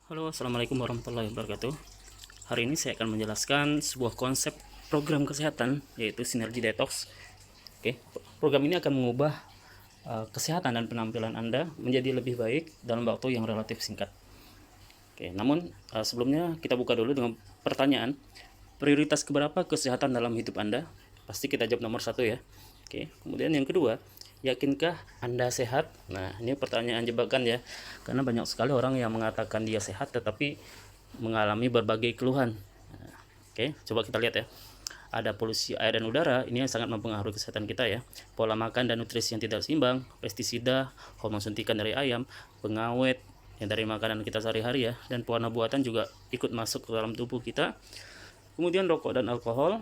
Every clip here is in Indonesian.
Halo, assalamualaikum warahmatullahi wabarakatuh. Hari ini saya akan menjelaskan sebuah konsep program kesehatan, yaitu Sinergi Detox. Oke, program ini akan mengubah kesehatan dan penampilan Anda menjadi lebih baik dalam waktu yang relatif singkat. Oke, namun sebelumnya kita buka dulu dengan pertanyaan, prioritas keberapa kesehatan dalam hidup Anda? Pasti kita jawab nomor satu ya. Oke, kemudian yang kedua, yakinkah Anda sehat? Nah, ini pertanyaan jebakan ya, karena banyak sekali orang yang mengatakan dia sehat tetapi mengalami berbagai keluhan. Nah, oke, coba kita lihat ya. Ada polusi air dan udara, ini yang sangat mempengaruhi kesehatan kita ya. Pola makan dan nutrisi yang tidak seimbang, pestisida, hormon suntikan dari ayam, pengawet yang dari makanan kita sehari-hari ya, dan pewarna buatan juga ikut masuk ke dalam tubuh kita. Kemudian rokok dan alkohol,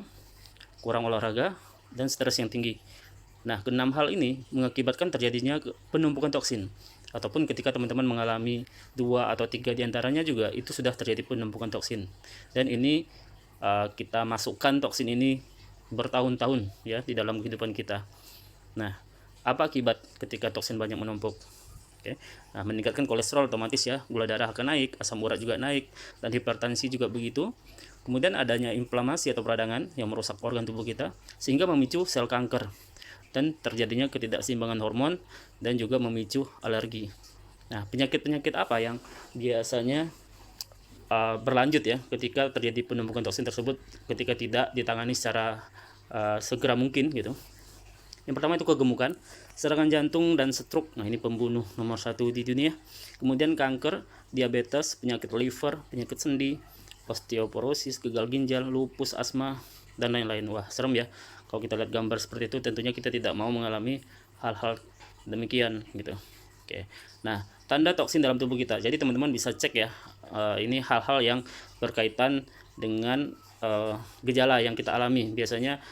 kurang olahraga, dan stres yang tinggi. Nah, keenam hal ini mengakibatkan terjadinya penumpukan toksin. Ataupun ketika teman-teman mengalami 2 atau 3 diantaranya juga itu sudah terjadi penumpukan toksin. Dan ini kita masukkan toksin ini bertahun-tahun ya di dalam kehidupan kita. Nah, apa akibat ketika toksin banyak menumpuk? Oke. Nah, meningkatkan kolesterol otomatis ya, gula darah akan naik, asam urat juga naik, dan hipertensi juga begitu. Kemudian adanya inflamasi atau peradangan yang merusak organ tubuh kita sehingga memicu sel kanker dan terjadinya ketidakseimbangan hormon dan juga memicu alergi. Nah, penyakit-penyakit apa yang biasanya berlanjut ya ketika terjadi penumpukan toksin tersebut ketika tidak ditangani secara segera mungkin gitu. Yang pertama itu kegemukan, serangan jantung dan stroke. Nah, ini pembunuh nomor 1 di dunia. Kemudian kanker, diabetes, penyakit liver, penyakit sendi, osteoporosis, gagal ginjal, lupus, asma, dan lain-lain. Wah, serem ya. Kalau kita lihat gambar seperti itu, tentunya kita tidak mau mengalami hal-hal demikian gitu. Oke. Nah, tanda toksin dalam tubuh kita. Jadi teman-teman bisa cek ya. Ini hal-hal yang berkaitan dengan gejala yang kita alami. Biasanya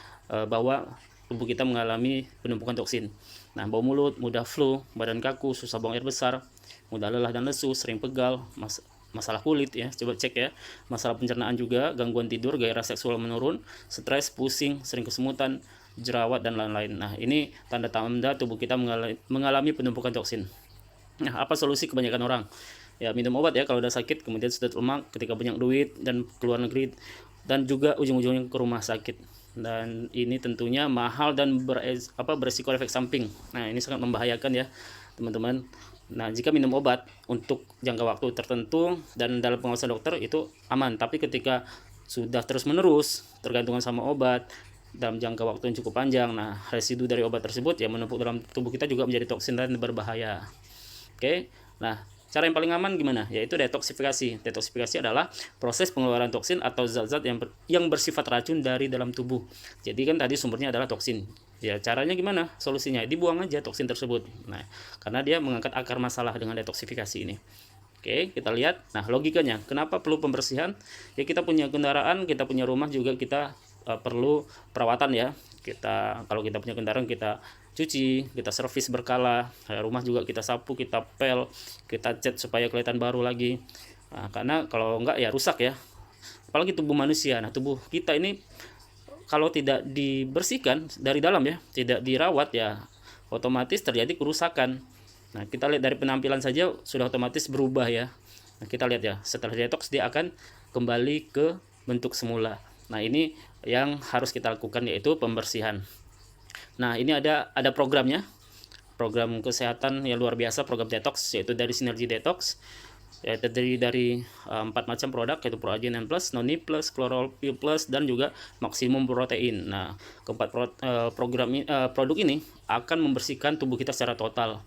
bahwa tubuh kita mengalami penumpukan toksin. Nah, bau mulut, mudah flu, badan kaku, susah buang air besar, mudah lelah dan lesu, sering pegal, masalah kulit ya, coba cek ya, masalah pencernaan juga, gangguan tidur, gairah seksual menurun, stres, pusing, sering kesemutan, jerawat dan lain-lain. Nah, ini tanda-tanda tubuh kita mengalami penumpukan toksin. Nah, apa solusi kebanyakan orang? Ya, minum obat ya kalau udah sakit, kemudian sudah lemak ketika banyak duit dan keluar negeri, dan juga ujung-ujungnya ke rumah sakit. Dan ini tentunya mahal dan beresiko efek samping. Nah, ini sangat membahayakan ya teman-teman. Nah, jika minum obat untuk jangka waktu tertentu dan dalam pengawasan dokter itu aman, tapi ketika sudah terus-menerus tergantungan sama obat dalam jangka waktu yang cukup panjang, nah residu dari obat tersebut ya menumpuk dalam tubuh kita juga menjadi toksin dan berbahaya. Oke. Nah, cara yang paling aman gimana? Yaitu detoksifikasi. Detoksifikasi adalah proses pengeluaran toksin atau zat-zat yang bersifat racun dari dalam tubuh. Jadi kan tadi sumbernya adalah toksin. Ya, caranya gimana? Solusinya dibuang aja toksin tersebut. Nah, karena dia mengangkat akar masalah dengan detoksifikasi ini. Oke, kita lihat. Nah, logikanya, kenapa perlu pembersihan? Ya, kita punya kendaraan, kita punya rumah juga kita perlu perawatan ya. Kalau kita punya kendaraan kita cuci, kita servis berkala. Rumah juga kita sapu, kita pel, kita cat supaya kelihatan baru lagi. Nah, karena kalau enggak ya rusak ya. Apalagi tubuh manusia. Nah, tubuh kita ini kalau tidak dibersihkan dari dalam ya, tidak dirawat ya, otomatis terjadi kerusakan. Nah, kita lihat dari penampilan saja sudah otomatis berubah ya. Nah, kita lihat ya, setelah detox dia akan kembali ke bentuk semula. Nah, ini yang harus kita lakukan yaitu pembersihan. Nah, ini ada programnya. Program kesehatan yang luar biasa, program detox yaitu dari Sinergi Detox. Ya, terdiri dari 4 macam produk yaitu Proagenan Plus, Noni Plus, Chlorophyll Plus, dan juga Maksimum Protein. Nah, keempat produk ini akan membersihkan tubuh kita secara total.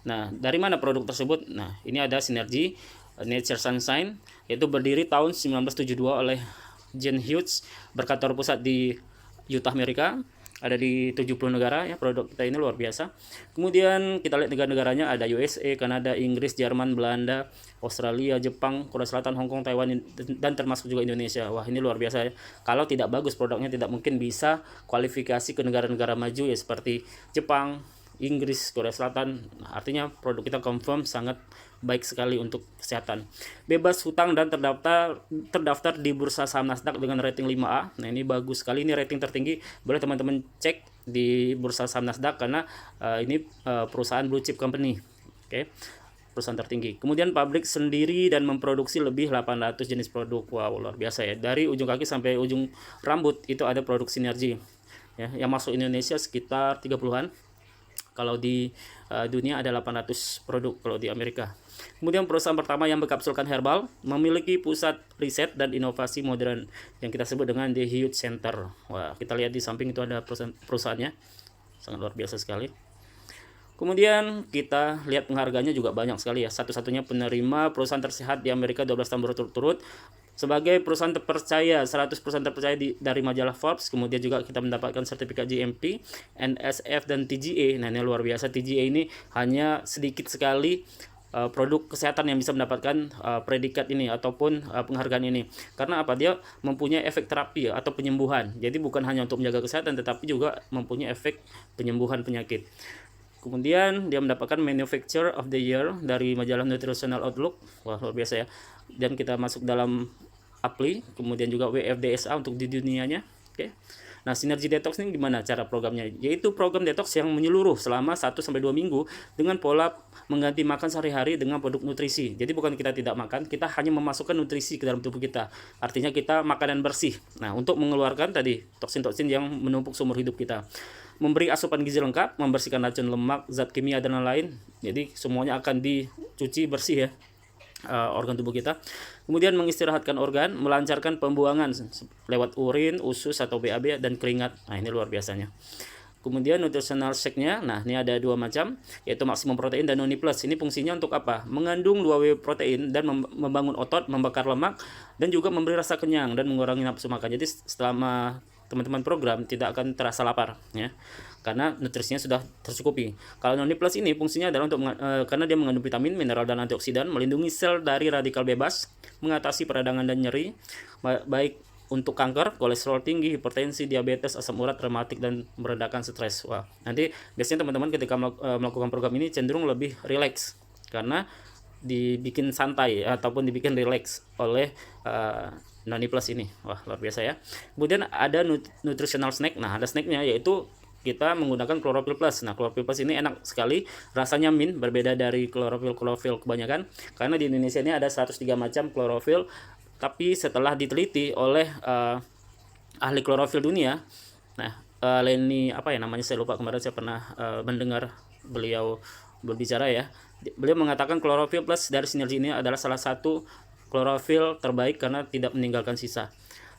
Nah, dari mana produk tersebut? Nah, ini ada Sinergi Nature Sunshine, yaitu berdiri tahun 1972 oleh Jen Hughes, berkantor pusat di Utah, Amerika. Ada di 70 negara ya, produk kita ini luar biasa. Kemudian kita lihat negara-negaranya, ada USA, Kanada, Inggris, Jerman, Belanda, Australia, Jepang, Korea Selatan, Hong Kong, Taiwan, dan termasuk juga Indonesia. Wah, ini luar biasa ya. Kalau tidak bagus produknya tidak mungkin bisa kualifikasi ke negara-negara maju ya, seperti Jepang, Inggris, Korea Selatan. Artinya produk kita confirm sangat baik sekali untuk kesehatan. Bebas hutang dan terdaftar di bursa saham Nasdaq dengan rating 5A. Nah, ini bagus sekali, ini rating tertinggi. Boleh teman-teman cek di bursa saham Nasdaq karena ini perusahaan blue chip company. Oke. perusahaan tertinggi. Kemudian pabrik sendiri dan memproduksi lebih 800 jenis produk. Wow, luar biasa ya. Dari ujung kaki sampai ujung rambut itu ada produk sinergi. Ya, yang masuk Indonesia sekitar 30-an. Kalau di dunia ada 800 produk kalau di Amerika. Kemudian perusahaan pertama yang mengkapsulkan herbal memiliki pusat riset dan inovasi modern yang kita sebut dengan The Hewlett Center. Wah, kita lihat di samping itu ada perusahaannya. Sangat luar biasa sekali. Kemudian kita lihat penghargaannya juga banyak sekali ya. Satu-satunya penerima perusahaan tersehat di Amerika 12 tahun berturut-turut sebagai perusahaan terpercaya, 100 perusahaan terpercaya dari majalah Forbes. Kemudian juga kita mendapatkan sertifikat GMP, NSF dan TGA. Nah, ini luar biasa. TGA ini hanya sedikit sekali produk kesehatan yang bisa mendapatkan predikat ini ataupun penghargaan ini. Karena apa? Dia mempunyai efek terapi atau penyembuhan. Jadi bukan hanya untuk menjaga kesehatan tetapi juga mempunyai efek penyembuhan penyakit. Kemudian dia mendapatkan Manufacturer of the Year dari majalah Nutritional Outlook. Wah, luar biasa ya. Dan kita masuk dalam APLI, kemudian juga WFDSA untuk di dunianya. Oke. Nah, Sinergi Detox ini gimana cara programnya? Yaitu program detox yang menyeluruh selama 1-2 minggu dengan pola mengganti makan sehari-hari dengan produk nutrisi. Jadi bukan kita tidak makan, kita hanya memasukkan nutrisi ke dalam tubuh kita. Artinya kita makanan bersih. Nah, untuk mengeluarkan tadi toksin-toksin yang menumpuk seumur hidup kita. Memberi asupan gizi lengkap, membersihkan racun lemak, zat kimia dan lain-lain. Jadi semuanya akan dicuci bersih ya. Organ tubuh kita. Kemudian mengistirahatkan organ, melancarkan pembuangan lewat urin, usus atau BAB dan keringat. Nah, ini luar biasanya. Kemudian nutritional shake-nya, nah ini ada 2 macam, yaitu maksimum protein dan noni plus. Ini fungsinya untuk apa? Mengandung 2 whey protein dan membangun otot, membakar lemak, dan juga memberi rasa kenyang dan mengurangi nafsu makan. Jadi selama teman-teman program tidak akan terasa lapar ya, karena nutrisinya sudah tercukupi. Kalau noni plus ini fungsinya adalah untuk karena dia mengandung vitamin, mineral dan antioksidan, melindungi sel dari radikal bebas, mengatasi peradangan dan nyeri, baik untuk kanker, kolesterol tinggi, hipertensi, diabetes, asam urat, rematik dan meredakan stres. Wah, nanti biasanya teman-teman ketika melakukan program ini cenderung lebih rileks karena dibikin santai ataupun dibikin rileks oleh Noni Plus ini. Wah, luar biasa ya. Kemudian ada nutritional snack. Nah, ada snacknya yaitu kita menggunakan Chlorophyll Plus. Nah, Chlorophyll Plus ini enak sekali, rasanya mint, berbeda dari Chlorophyll kebanyakan. Karena di Indonesia ini ada 103 macam Chlorophyll, tapi setelah diteliti oleh ahli Chlorophyll dunia, nah Lenny apa ya namanya saya lupa, kemarin saya pernah mendengar beliau berbicara ya. Beliau mengatakan Chlorophyll Plus dari Sinergi ini adalah salah satu klorofil terbaik karena tidak meninggalkan sisa.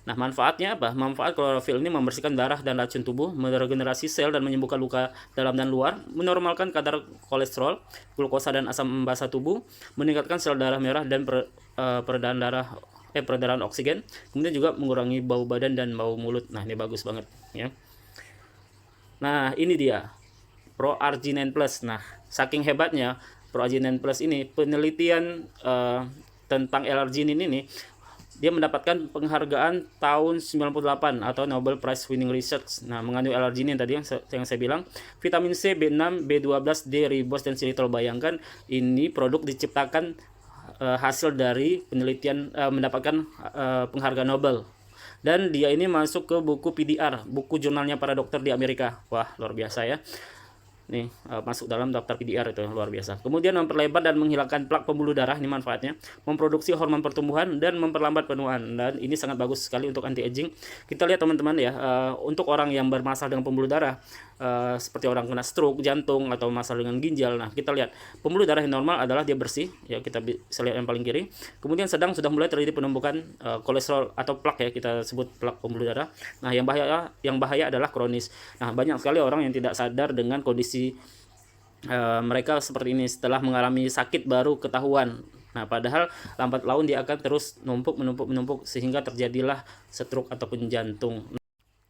Nah, manfaatnya apa? Manfaat klorofil ini membersihkan darah dan racun tubuh, meregenerasi sel dan menyembuhkan luka dalam dan luar, menormalkan kadar kolesterol, glukosa dan asam basa tubuh, meningkatkan sel darah merah dan peredaran oksigen, kemudian juga mengurangi bau badan dan bau mulut. Nah, ini bagus banget ya. Nah, ini dia Pro-Arginine Plus. Nah, saking hebatnya Pro-Arginine Plus ini, penelitian tentang L-arginin ini dia mendapatkan penghargaan tahun 98 atau Nobel Prize Winning Research. Nah, mengandung L-arginin tadi yang saya bilang, vitamin C, B6, B12, D, ribos dan xilitol. Bayangkan ini produk diciptakan hasil dari penelitian mendapatkan penghargaan Nobel. Dan dia ini masuk ke buku PDR, buku jurnalnya para dokter di Amerika. Wah, luar biasa ya. Nih, masuk dalam daftar PDR itu luar biasa. Kemudian memperlebar dan menghilangkan plak pembuluh darah, ini manfaatnya. Memproduksi hormon pertumbuhan dan memperlambat penuaan. Dan ini sangat bagus sekali untuk anti aging. Kita lihat teman-teman ya, untuk orang yang bermasalah dengan pembuluh darah, seperti orang kena stroke, jantung atau masalah dengan ginjal. Nah, kita lihat pembuluh darah yang normal adalah dia bersih, ya kita bisa lihat yang paling kiri. Kemudian sedang sudah mulai terjadi penumpukan kolesterol atau plak ya, kita sebut plak pembuluh darah. Nah, yang bahaya adalah kronis. Nah, banyak sekali orang yang tidak sadar dengan kondisi mereka seperti ini, setelah mengalami sakit baru ketahuan. Nah, padahal lambat laun dia akan terus menumpuk sehingga terjadilah stroke ataupun jantung.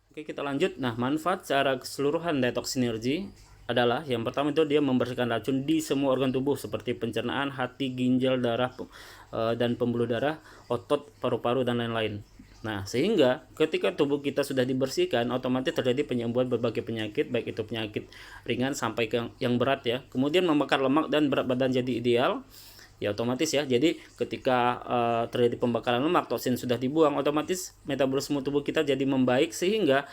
Oke, kita lanjut. Nah, manfaat secara keseluruhan detox sinergi adalah yang pertama itu dia membersihkan racun di semua organ tubuh seperti pencernaan, hati, ginjal, darah dan pembuluh darah, otot, paru-paru dan lain-lain. Nah, sehingga ketika tubuh kita sudah dibersihkan, otomatis terjadi penyembuhan berbagai penyakit, baik itu penyakit ringan sampai ke yang berat ya. Kemudian membakar lemak dan berat badan jadi ideal. Ya otomatis ya. Jadi ketika terjadi pembakaran lemak, toksin sudah dibuang, otomatis metabolisme tubuh kita jadi membaik sehingga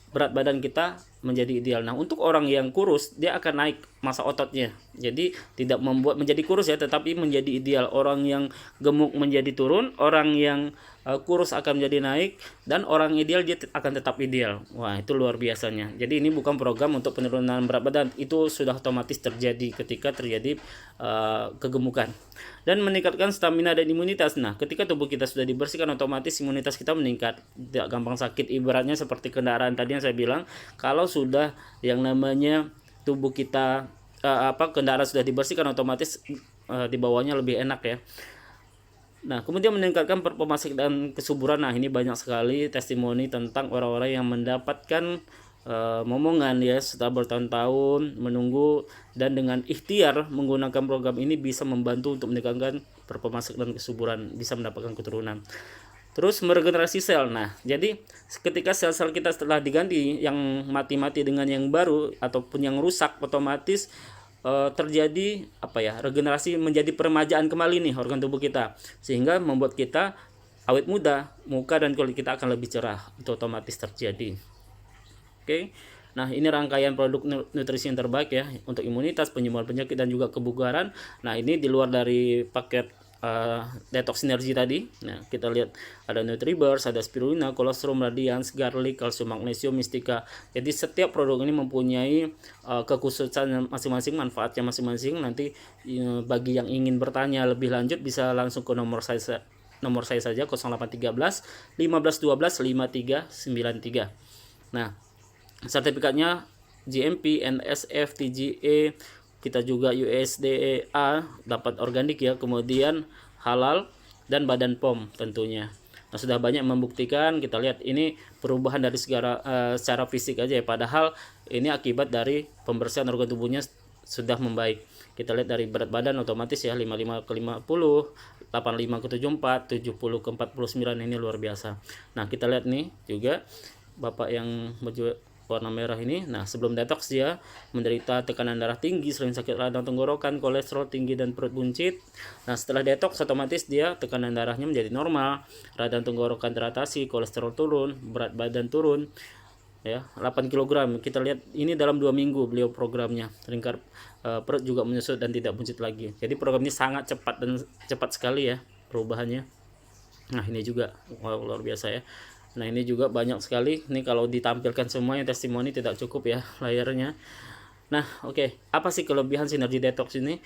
berat badan kita menjadi ideal. Nah, untuk orang yang kurus dia akan naik massa ototnya. Jadi tidak membuat menjadi kurus ya, tetapi menjadi ideal. Orang yang gemuk menjadi turun, orang yang kurus akan menjadi naik, dan orang ideal dia akan tetap ideal. Wah, itu luar biasanya. Jadi ini bukan program untuk penurunan berat badan, itu sudah otomatis terjadi ketika terjadi kegemukan. Dan meningkatkan stamina dan imunitas. Nah, ketika tubuh kita sudah dibersihkan, otomatis imunitas kita meningkat, tidak gampang sakit. Ibaratnya seperti kendaraan tadi yang saya bilang, kalau sudah yang namanya tubuh kita kendaraan sudah dibersihkan, otomatis dibawanya lebih enak ya. Nah, kemudian meningkatkan performasi dan kesuburan. Nah, ini banyak sekali testimoni tentang orang-orang yang mendapatkan momongan ya setelah bertahun-tahun menunggu, dan dengan ikhtiar menggunakan program ini bisa membantu untuk meningkatkan performasi dan kesuburan, bisa mendapatkan keturunan. Terus meregenerasi sel. Nah, jadi ketika sel-sel kita setelah diganti yang mati-mati dengan yang baru ataupun yang rusak, otomatis terjadi regenerasi, menjadi peremajaan kembali nih organ tubuh kita, sehingga membuat kita awet muda, muka dan kulit kita akan lebih cerah. Itu otomatis terjadi. Oke. Nah, ini rangkaian produk nutrisi yang terbaik ya untuk imunitas, penyembuhan penyakit dan juga kebugaran. Nah, ini di luar dari paket detox sinergi tadi. Nah, kita lihat ada Nutriburs, ada spirulina, colostrum, radiance, garlic, kalsium, magnesium, mistika. Jadi setiap produk ini mempunyai kekhususan masing-masing, manfaatnya masing-masing. Nanti bagi yang ingin bertanya lebih lanjut bisa langsung ke nomor saya saja 0813 15 12 5393. Nah, sertifikatnya GMP, NSF, TGA, kita juga USDA, dapat organik ya, kemudian halal dan Badan POM tentunya. Nah, sudah banyak membuktikan. Kita lihat ini perubahan dari secara fisik aja ya, padahal ini akibat dari pembersihan organ tubuhnya sudah membaik. Kita lihat dari berat badan otomatis ya 55 ke 50, 85 ke 74, 70 ke 49, ini luar biasa. Nah, kita lihat nih juga Bapak yang baju warna merah ini. Nah, sebelum detox dia menderita tekanan darah tinggi, sering sakit radang tenggorokan, kolesterol tinggi dan perut buncit. Nah, setelah detox otomatis dia tekanan darahnya menjadi normal, radang tenggorokan teratasi, kolesterol turun, berat badan turun ya 8 kg. Kita lihat ini dalam 2 minggu beliau programnya. Lingkar perut juga menyusut dan tidak buncit lagi. Jadi program ini sangat cepat dan cepat sekali ya perubahannya. Nah, ini juga luar biasa ya. Nah, ini juga banyak sekali. Ini kalau ditampilkan semuanya testimoni tidak cukup ya layarnya. Nah, oke. Apa sih kelebihan Sinergi Detox ini?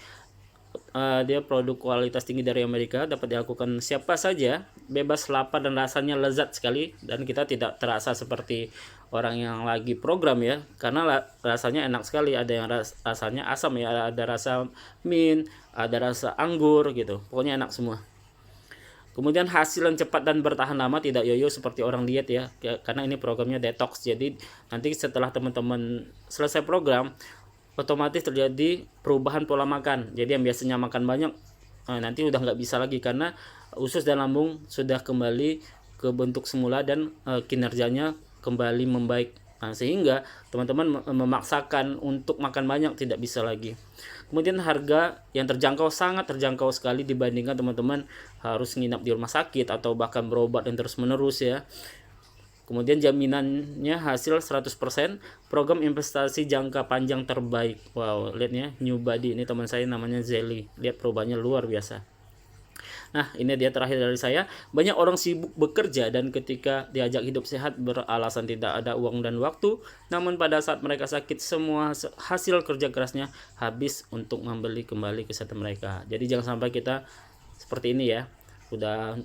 Dia produk kualitas tinggi dari Amerika, dapat dilakukan siapa saja, bebas lapar dan rasanya lezat sekali, dan kita tidak terasa seperti orang yang lagi program ya, karena rasanya enak sekali. Ada yang rasanya asam ya, ada rasa mint, ada rasa anggur gitu. Pokoknya enak semua. Kemudian hasil yang cepat dan bertahan lama, tidak yoyo seperti orang diet ya, karena ini programnya detox. Jadi nanti setelah teman-teman selesai program, otomatis terjadi perubahan pola makan. Jadi yang biasanya makan banyak, nanti udah nggak bisa lagi, karena usus dan lambung sudah kembali ke bentuk semula dan kinerjanya kembali membaik. Nah, sehingga teman-teman memaksakan untuk makan banyak tidak bisa lagi. Kemudian harga yang terjangkau, sangat terjangkau sekali dibandingkan teman-teman harus nginap di rumah sakit atau bahkan berobat dan terus menerus ya. Kemudian jaminannya hasil 100%, program investasi jangka panjang terbaik. Wow, lihat ya, New Body ini teman saya namanya Zelly. Lihat perubahannya luar biasa. Nah, ini dia terakhir dari saya. Banyak orang sibuk bekerja dan ketika diajak hidup sehat beralasan tidak ada uang dan waktu. Namun pada saat mereka sakit, semua hasil kerja kerasnya habis untuk membeli kembali kesehatan mereka. Jadi jangan sampai kita seperti ini ya. Udah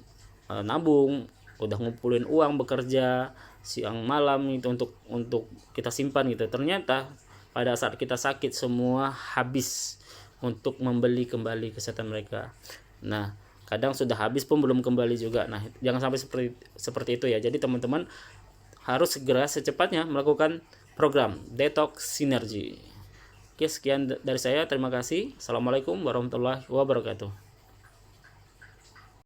nabung, udah ngumpulin uang bekerja siang malam itu untuk kita simpan gitu. Ternyata pada saat kita sakit semua habis untuk membeli kembali kesehatan mereka. Nah, kadang sudah habis pun belum kembali juga. Nah, jangan sampai seperti itu ya. Jadi teman-teman harus segera secepatnya melakukan program detox sinergi. Oke, sekian dari saya. Terima kasih. Assalamualaikum warahmatullahi wabarakatuh.